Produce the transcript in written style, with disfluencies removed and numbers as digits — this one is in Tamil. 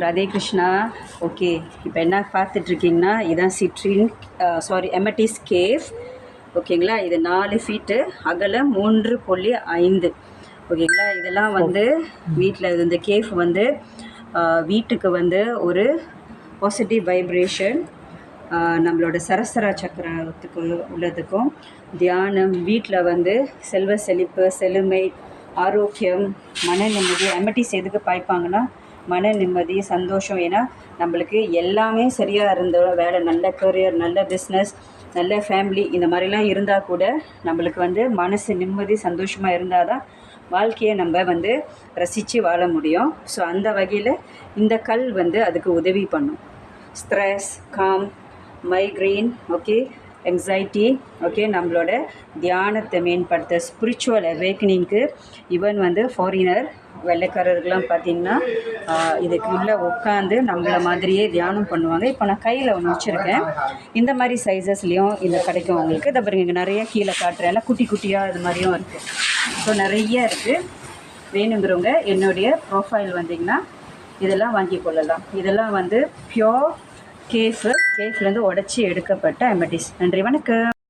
ராதே கிருஷ்ணா. ஓகே, இப்போ என்ன பார்த்துட்ருக்கீங்கன்னா இதுதான் சிட்ரின் எமட்டிஸ் கேவ். ஓகேங்களா, இது 4 ஃபீட்டு அகலம் 3.5. ஓகேங்களா, இதெல்லாம் வந்து வீட்டில் இந்த கேவ் வந்து வீட்டுக்கு வந்து ஒரு பாசிட்டிவ் வைப்ரேஷன், நம்மளோட சரசர சக்கரத்துக்கு உள்ளதுக்கும் தியானம், வீட்டில் வந்து செல்வ செழிப்பு, செழுமை, ஆரோக்கியம், மன நிம்மதி. எமட்டிஸ் எதுக்கு பாய்ப்பாங்கன்னா மன நிம்மதி, சந்தோஷம். ஏன்னா நம்மளுக்கு எல்லாமே சரியாக இருந்த வேலை, நல்ல கரியர், நல்ல பிஸ்னஸ், நல்ல ஃபேமிலி, இந்த மாதிரிலாம் இருந்தால் கூட நம்மளுக்கு வந்து மனசு நிம்மதி, சந்தோஷமாக இருந்தால் தான் வாழ்க்கையை நம்ம வந்து ரசித்து வாழ முடியும். ஸோ அந்த வகையில் இந்த கல் வந்து அதுக்கு உதவி பண்ணும். Stress, com, migraine, okay, எங்ஸைட்டி, okay, நம்மளோட தியானத்தை மேம்படுத்த, ஸ்பிரிச்சுவல் அவேக்கனிங்க்கு. ஈவன் வந்து ஃபாரினர் வெள்ளைக்காரர்கள்லாம் பார்த்திங்கன்னா இதுக்கு உள்ளே உட்காந்து நம்மள மாதிரியே தியானம் பண்ணுவாங்க. இப்போ நான் கையில் ஒன்று வச்சுருக்கேன். இந்த மாதிரி சைஸஸ்லேயும் இந்த கிடைக்கும் உங்களுக்கு. இதை பாருங்க, இங்கே நிறைய கீழே காட்டுறேன், எல்லாம் குட்டி குட்டியாக இது மாதிரியும் இருக்குது. ஸோ நிறைய இருக்குது. வேணுங்கிறவங்க என்னுடைய ப்ரொஃபைல் வந்திங்கன்னா இதெல்லாம் வாங்கி கொள்ளலாம். இதெல்லாம் வந்து பியோர் கேஃப்லேருந்து உடச்சி எடுக்கப்பட்ட எமட்டிஸ். நன்றி, வணக்கம்.